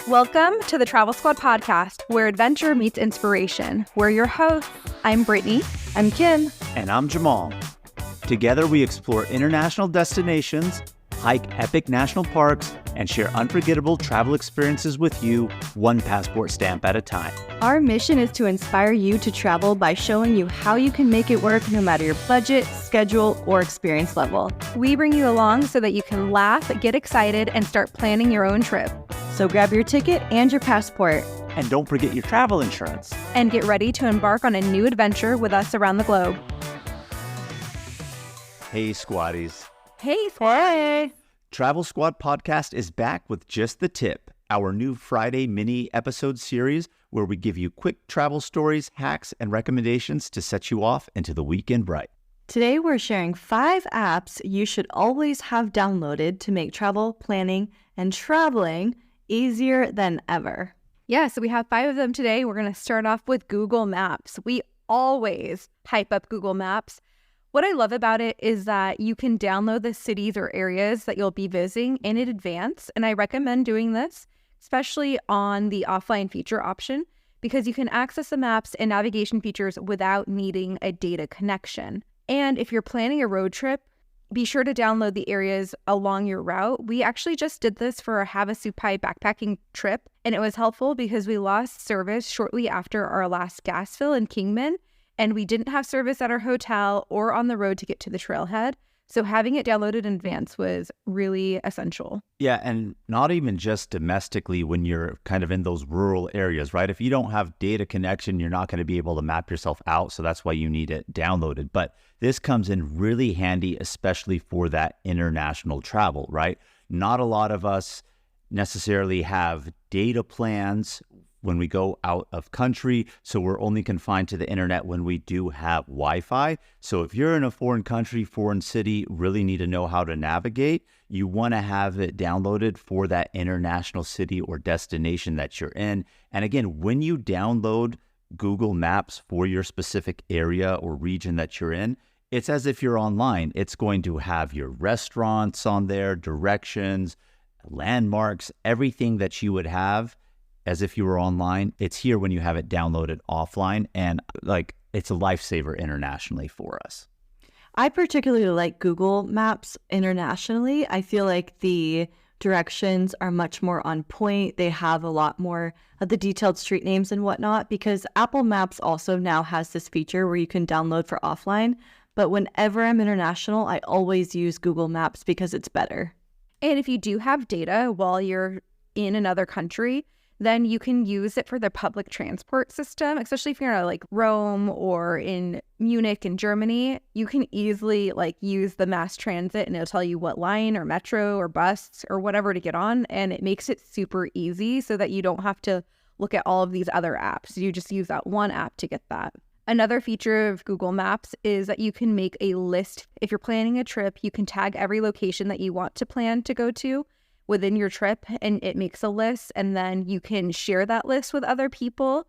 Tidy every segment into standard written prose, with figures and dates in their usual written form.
Welcome to the Travel Squad podcast, where adventure meets inspiration. We're your hosts. I'm Brittany. I'm Kim. And I'm Jamal. Together we explore international destinations, hike epic national parks, and share unforgettable travel experiences with you, one passport stamp at a time. Our mission is to inspire you to travel by showing you how you can make it work no matter your budget, schedule, or experience level. We bring you along so that you can laugh, get excited, and start planning your own trip. So grab your ticket and your passport. And don't forget your travel insurance. And get ready to embark on a new adventure with us around the globe. Hey, Squaddies. Hey, Squad. Travel Squad Podcast is back with Just the Tip, our new Friday mini episode series where we give you quick travel stories, hacks, and recommendations to set you off into the weekend right. Today we're sharing 5 apps you should always have downloaded to make travel, planning, and traveling easier than ever. Yeah, so we have 5 of them today. We're going to start off with Google Maps. We always hype up Google Maps. What I love about it is that you can download the cities or areas that you'll be visiting in advance. And I recommend doing this, especially on the offline feature option, because you can access the maps and navigation features without needing a data connection. And if you're planning a road trip, be sure to download the areas along your route. We actually just did this for a Havasupai backpacking trip, and it was helpful because we lost service shortly after our last gas fill in Kingman, and we didn't have service at our hotel or on the road to get to the trailhead. So having it downloaded in advance was really essential. Yeah, and not even just domestically when you're kind of in those rural areas, right? If you don't have data connection, you're not going to be able to map yourself out. So that's why you need it downloaded. But this comes in really handy, especially for that international travel, right? Not a lot of us necessarily have data plans when we go out of country, so we're only confined to the internet when we do have Wi-Fi. So if you're in a foreign country, foreign city, really need to know how to navigate, you want to have it downloaded for that international city or destination that you're in. And again, when you download Google Maps for your specific area or region that you're in, it's as if you're online. It's going to have your restaurants on there, directions, landmarks, everything that you would have as if you were online. It's here when you have it downloaded offline, and it's a lifesaver internationally for us. I particularly like Google Maps internationally. I feel like the directions are much more on point. They have a lot more of the detailed street names and whatnot, because Apple Maps also now has this feature where you can download for offline. But whenever I'm international, I always use Google Maps because it's better. And if you do have data while you're in another country, then you can use it for the public transport system, especially if you're in Rome or in Munich in Germany. You can easily use the mass transit, and it'll tell you what line or metro or bus or whatever to get on. And it makes it super easy so that you don't have to look at all of these other apps. You just use that one app to get that. Another feature of Google Maps is that you can make a list. If you're planning a trip, you can tag every location that you want to plan to go to within your trip, and it makes a list, and then you can share that list with other people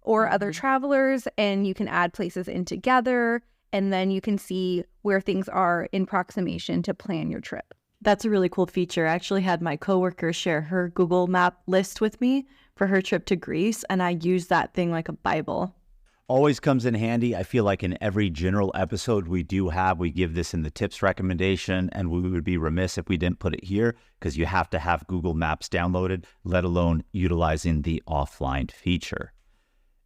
or other travelers, and you can add places in together, and then you can see where things are in approximation to plan your trip. That's a really cool feature. I actually had my coworker share her Google Map list with me for her trip to Greece, and I use that thing like a Bible. Always comes in handy. I feel like in every general episode we give this in the tips recommendation, and we would be remiss if we didn't put it here, because you have to have Google Maps downloaded, let alone utilizing the offline feature.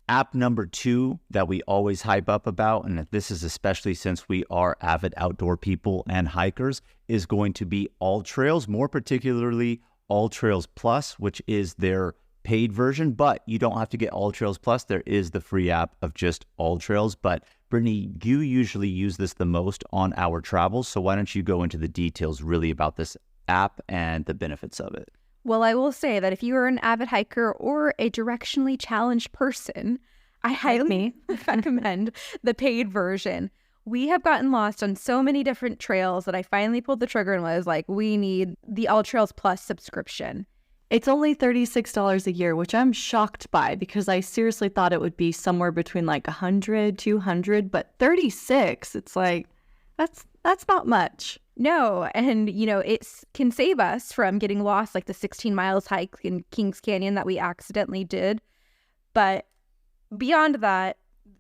App number 2 that we always hype up about, and this is especially since we are avid outdoor people and hikers, is going to be AllTrails, more particularly AllTrails Plus, which is their paid version, but you don't have to get AllTrails Plus. There is the free app of just AllTrails. But Brittany, you usually use this the most on our travels, so why don't you go into the details really about this app and the benefits of it? Well, I will say that if you are an avid hiker or a directionally challenged person, I highly recommend the paid version. We have gotten lost on so many different trails that I finally pulled the trigger and was like, we need the AllTrails Plus subscription. It's only $36 a year, which I'm shocked by, because I seriously thought it would be somewhere between $100, $200, but $36, it's that's not much. No, and it can save us from getting lost, like the 16 miles hike in Kings Canyon that we accidentally did. But beyond that,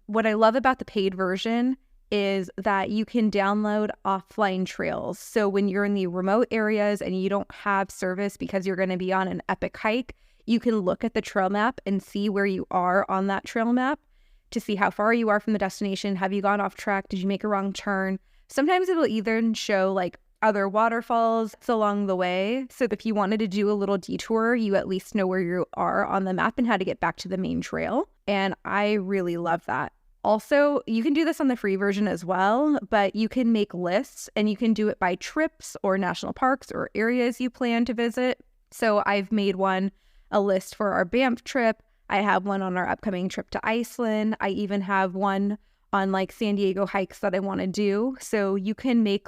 what I love about the paid version is that you can download offline trails. So when you're in the remote areas and you don't have service because you're going to be on an epic hike, you can look at the trail map and see where you are on that trail map to see how far you are from the destination. Have you gone off track? Did you make a wrong turn? Sometimes it'll even show like other waterfalls along the way. So if you wanted to do a little detour, you at least know where you are on the map and how to get back to the main trail. And I really love that. Also, you can do this on the free version as well, but you can make lists and you can do it by trips or national parks or areas you plan to visit. So I've made a list for our Banff trip. I have one on our upcoming trip to Iceland. I even have one on like San Diego hikes that I want to do. So you can make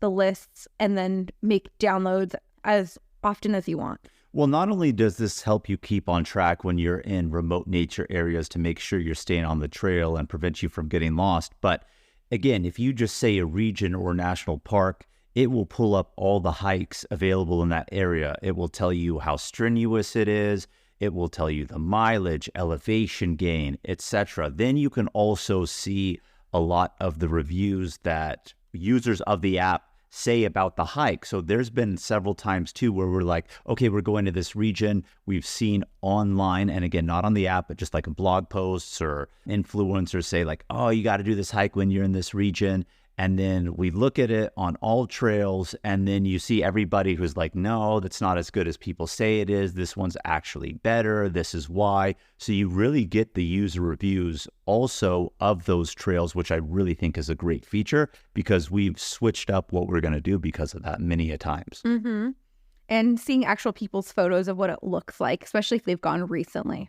the lists and then make downloads as often as you want. Well, not only does this help you keep on track when you're in remote nature areas to make sure you're staying on the trail and prevent you from getting lost, but again, if you just say a region or national park, it will pull up all the hikes available in that area. It will tell you how strenuous it is. It will tell you the mileage, elevation gain, etc. Then you can also see a lot of the reviews that users of the app say about the hike. So there's been several times too where we're like, okay, we're going to this region. We've seen online, and again, not on the app, but just like blog posts or influencers say like, oh, you got to do this hike when you're in this region. And then we look at it on all trails, and then you see everybody who's like, no, that's not as good as people say it is. This one's actually better. This is why. So you really get the user reviews also of those trails, which I really think is a great feature because we've switched up what we're going to do because of that many a times. Mm-hmm. And seeing actual people's photos of what it looks like, especially if they've gone recently.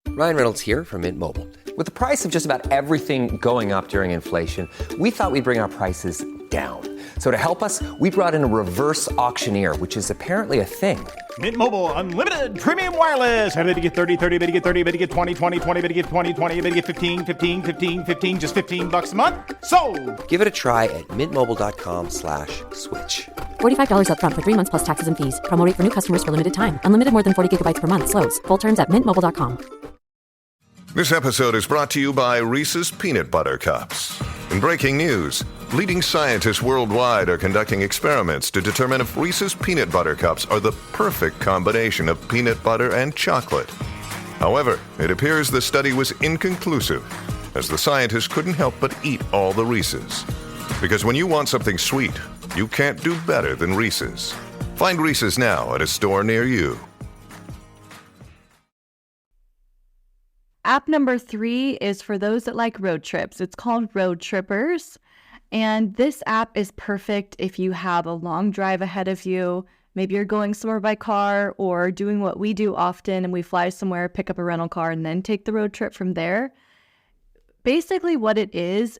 Ryan Reynolds here from Mint Mobile. With the price of just about everything going up during inflation, we thought we'd bring our prices down. So to help us, we brought in a reverse auctioneer, which is apparently a thing. Mint Mobile Unlimited Premium Wireless. How to get 30, 30, bit to get 30, bit to get 20, 20, 20, bit to get 20, 20, bit to get 15, 15, 15, 15, just $15 a month? Sold! Give it a try at mintmobile.com/switch. $45 up front for 3 months plus taxes and fees. Promo rate for new customers for limited time. Unlimited more than 40 gigabytes per month. Slows full terms at mintmobile.com. This episode is brought to you by Reese's Peanut Butter Cups. In breaking news, leading scientists worldwide are conducting experiments to determine if Reese's Peanut Butter Cups are the perfect combination of peanut butter and chocolate. However, it appears the study was inconclusive, as the scientists couldn't help but eat all the Reese's. Because when you want something sweet, you can't do better than Reese's. Find Reese's now at a store near you. App number 3 is for those that like road trips. It's called Road Trippers. And this app is perfect if you have a long drive ahead of you. Maybe you're going somewhere by car or doing what we do often and we fly somewhere, pick up a rental car, and then take the road trip from there. Basically what it is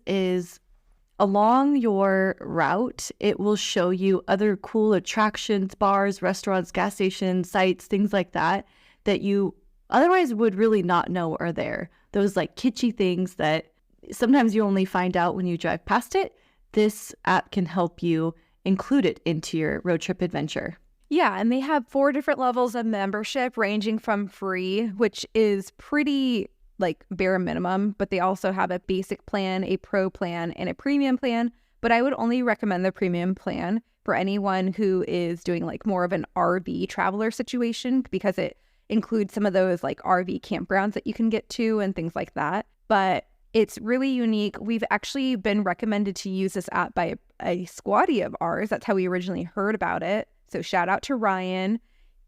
along your route, it will show you other cool attractions, bars, restaurants, gas stations, sites, things like that you otherwise would really not know are there. Those like kitschy things that sometimes you only find out when you drive past it. This app can help you include it into your road trip adventure. Yeah, and they have 4 different levels of membership ranging from free, which is pretty like bare minimum, but they also have a basic plan, a pro plan, and a premium plan. But I would only recommend the premium plan for anyone who is doing like more of an RV traveler situation because it includes some of those like RV campgrounds that you can get to and things like that. But it's really unique. We've actually been recommended to use this app by a squatty of ours. That's how we originally heard about it. So shout out to Ryan.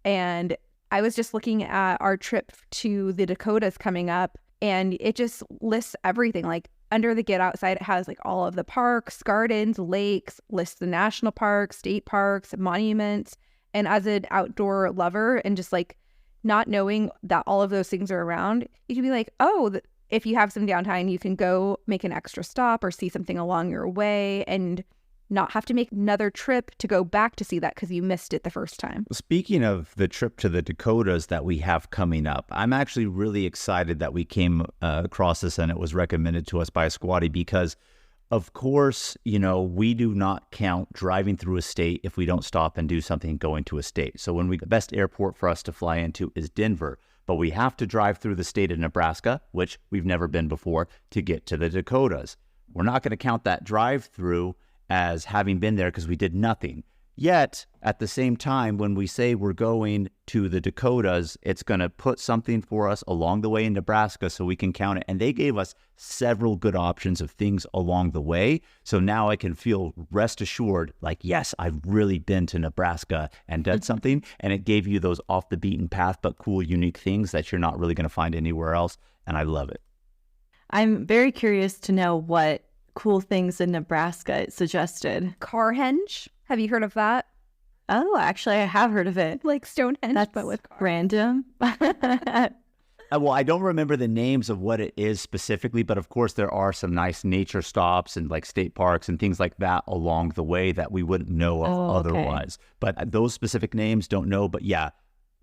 And I was just looking at our trip to the Dakotas coming up, and it just lists everything. Like under the Get Outside, it has like all of the parks, gardens, lakes, lists the national parks, state parks, monuments. And as an outdoor lover and just like not knowing that all of those things are around, you can be like, oh, if you have some downtime, you can go make an extra stop or see something along your way and not have to make another trip to go back to see that because you missed it the first time. Speaking of the trip to the Dakotas that we have coming up, I'm actually really excited that we came across this and it was recommended to us by a squatty because Of course, we do not count driving through a state if we don't stop and do something going to a state. So the best airport for us to fly into is Denver, but we have to drive through the state of Nebraska, which we've never been before, to get to the Dakotas. We're not going to count that drive through as having been there because we did nothing. Yet, at the same time, when we say we're going to the Dakotas, it's going to put something for us along the way in Nebraska so we can count it. And they gave us several good options of things along the way. So now I can feel rest assured, like, yes, I've really been to Nebraska and done something. And it gave you those off the beaten path, but cool, unique things that you're not really going to find anywhere else. And I love it. I'm very curious to know what cool things in Nebraska it suggested. Carhenge. Have you heard of that? Oh, actually, I have heard of it. Like Stonehenge, That's but with cars. Random. Well, I don't remember the names of what it is specifically, but of course there are some nice nature stops and like state parks and things like that along the way that we wouldn't know of otherwise. But those specific names don't know. But yeah,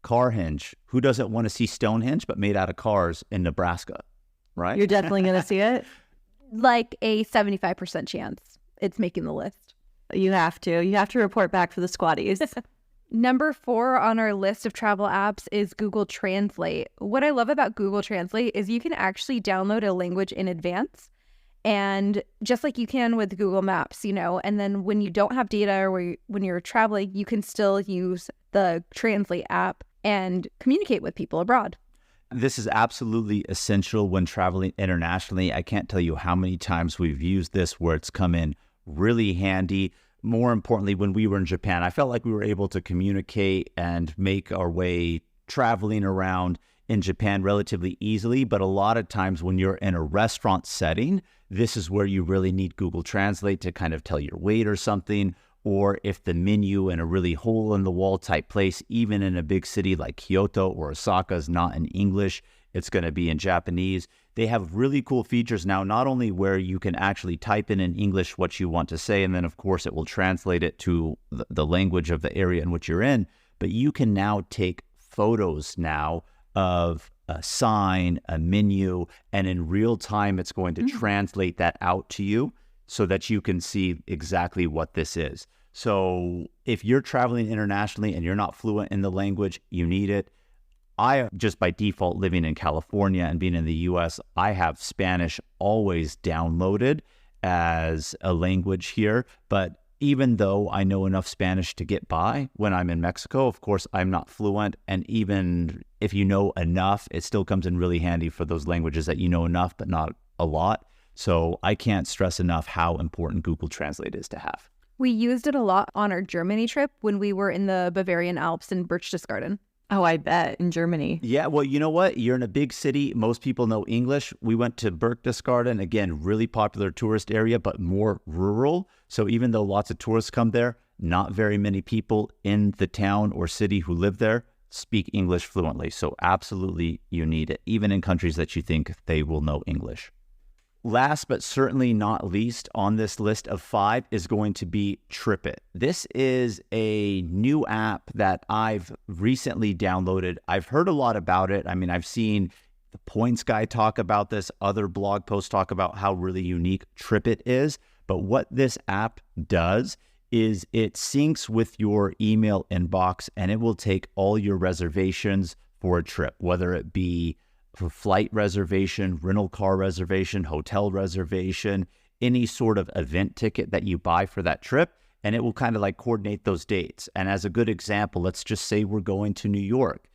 Carhenge. Who doesn't want to see Stonehenge, but made out of cars in Nebraska, right? You're definitely going to see it? Like a 75% chance it's making the list. You have to. You have to report back for the squatties. Number 4 on our list of travel apps is Google Translate. What I love about Google Translate is you can actually download a language in advance, and just like you can with Google Maps, and then when you don't have data or when you're traveling, you can still use the Translate app and communicate with people abroad. This is absolutely essential when traveling internationally. I can't tell you how many times we've used this where it's come in really handy. More importantly, when we were in Japan, I felt like we were able to communicate and make our way traveling around in Japan relatively easily. But a lot of times when you're in a restaurant setting, this is where you really need Google Translate to kind of tell your waiter something. Or if the menu in a really hole-in-the-wall type place, even in a big city like Kyoto or Osaka, is not in English, it's going to be in Japanese. They have really cool features now, not only where you can actually type in English what you want to say, and then, of course, it will translate it to the language of the area in which you're in, but you can now take photos now of a sign, a menu, and in real time, it's going to translate that out to you so that you can see exactly what this is. So if you're traveling internationally and you're not fluent in the language, you need it. I, just by default, living in California and being in the US, I have Spanish always downloaded as a language here. But even though I know enough Spanish to get by when I'm in Mexico, of course, I'm not fluent. And even if you know enough, it still comes in really handy for those languages that you know enough, but not a lot. So I can't stress enough how important Google Translate is to have. We used it a lot on our Germany trip when we were in the Bavarian Alps in Berchtesgaden. Oh, I bet, in Germany. Yeah, well, you know what? You're in a big city. Most people know English. We went to Berchtesgaden, again, really popular tourist area, but more rural. So even though lots of tourists come there, not very many people in the town or city who live there speak English fluently. So absolutely, you need it, even in countries that you think they will know English. Last but certainly not least on this list of 5 is going to be TripIt. This is a new app that I've recently downloaded. I've heard a lot about it. I mean, I've seen the Points guy talk about this, other blog posts talk about how really unique TripIt is. But what this app does is it syncs with your email inbox, and it will take all your reservations for a trip, whether it be for flight reservation, rental car reservation, hotel reservation, any sort of event ticket that you buy for that trip, and it will kind of like coordinate those dates. And as a good example, let's just say we're going to New York.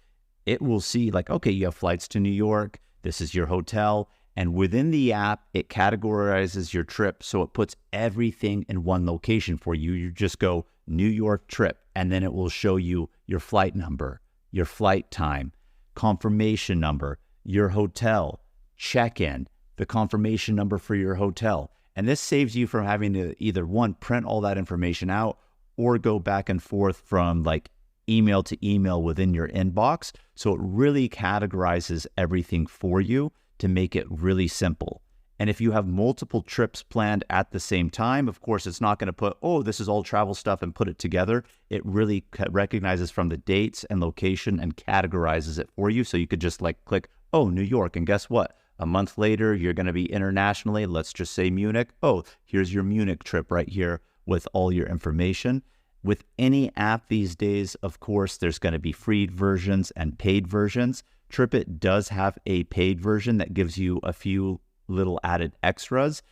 It will see like, okay, you have flights to New York, this is your hotel, and within the app, it categorizes your trip, so it puts everything in one location for you. You just go New York trip, and then it will show you your flight number, your flight time, confirmation number, your hotel, check-in, the confirmation number for your hotel. And this saves you from having to either one, print all that information out or go back and forth from like email to email within your inbox. So it really categorizes everything for you to make it really simple. And if you have multiple trips planned at the same time, of course, it's not going to put, oh, this is all travel stuff and put it together. It really recognizes from the dates and location and categorizes it for you. So you could just like click, oh, New York. And guess what? A month later, you're going to be internationally. Let's just say Munich. Oh, here's your Munich trip right here with all your information. With any app these days, of course, there's going to be free versions and paid versions. TripIt does have a paid version that gives you a few little added extras.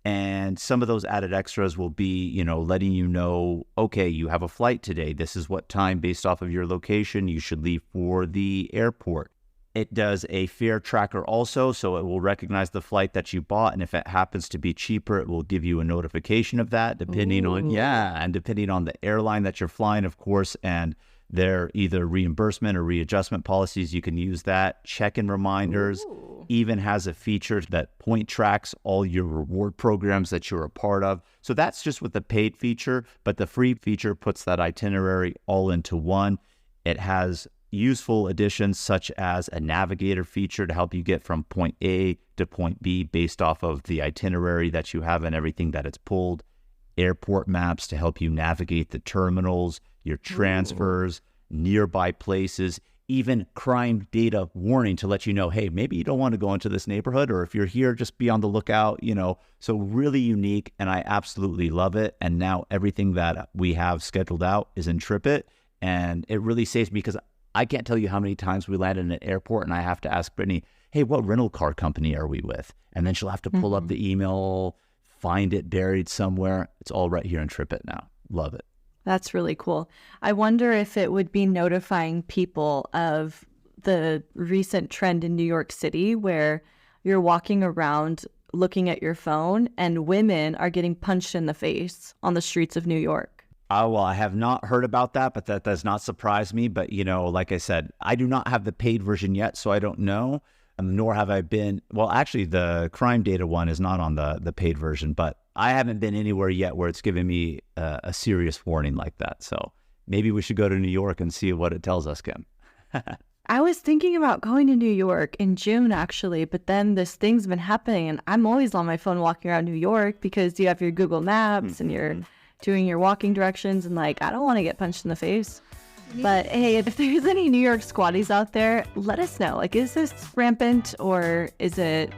And some of those added extras will be, letting you know, okay, you have a flight today. This is what time, based off of your location, you should leave for the airport. It does a fare tracker also, so it will recognize the flight that you bought. And if it happens to be cheaper, it will give you a notification of that, depending on the airline that you're flying, of course, and their either reimbursement or readjustment policies. You can use that. Check-in reminders. Even has a feature that point tracks all your reward programs that you're a part of. So that's just with the paid feature, but the free feature puts that itinerary all into one. It has useful additions such as a navigator feature to help you get from point A to point B based off of the itinerary that you have and everything that it's pulled. Airport maps to help you navigate the terminals, your transfers, nearby places, even crime data warning to let you know, hey, maybe you don't want to go into this neighborhood, or if you're here, just be on the lookout, So really unique, and I absolutely love it. And now everything that we have scheduled out is in TripIt, and it really saves me because I can't tell you how many times we land in an airport and I have to ask Brittany, hey, what rental car company are we with? And then she'll have to pull up the email, find it buried somewhere. It's all right here in TripIt now. Love it. That's really cool. I wonder if it would be notifying people of the recent trend in New York City where you're walking around looking at your phone and women are getting punched in the face on the streets of New York. Well, I have not heard about that, but that does not surprise me. But, like I said, I do not have the paid version yet, so I don't know, nor have I been. Well, actually, the crime data one is not on the paid version, but I haven't been anywhere yet where it's giving me a serious warning like that. So maybe we should go to New York and see what it tells us, Kim. I was thinking about going to New York in June, actually, but then this thing's been happening, and I'm always on my phone walking around New York because you have your Google Maps and you're doing your walking directions, and I don't want to get punched in the face. But hey, if there's any New York squatties out there, let us know. Is this rampant, or is it,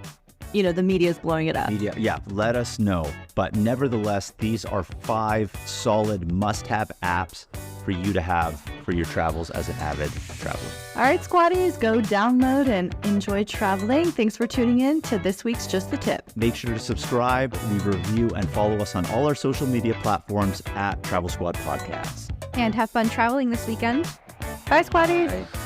the media's blowing it up? Yeah, let us know. But nevertheless, these are 5 solid must-have apps for you to have for your travels as an avid traveler. All right, squatties, go download and enjoy traveling. Thanks for tuning in to this week's Just the Tip. Make sure to subscribe, leave a review, and follow us on all our social media platforms at Travel Squad Podcasts. And have fun traveling this weekend. Bye, squatties. Bye.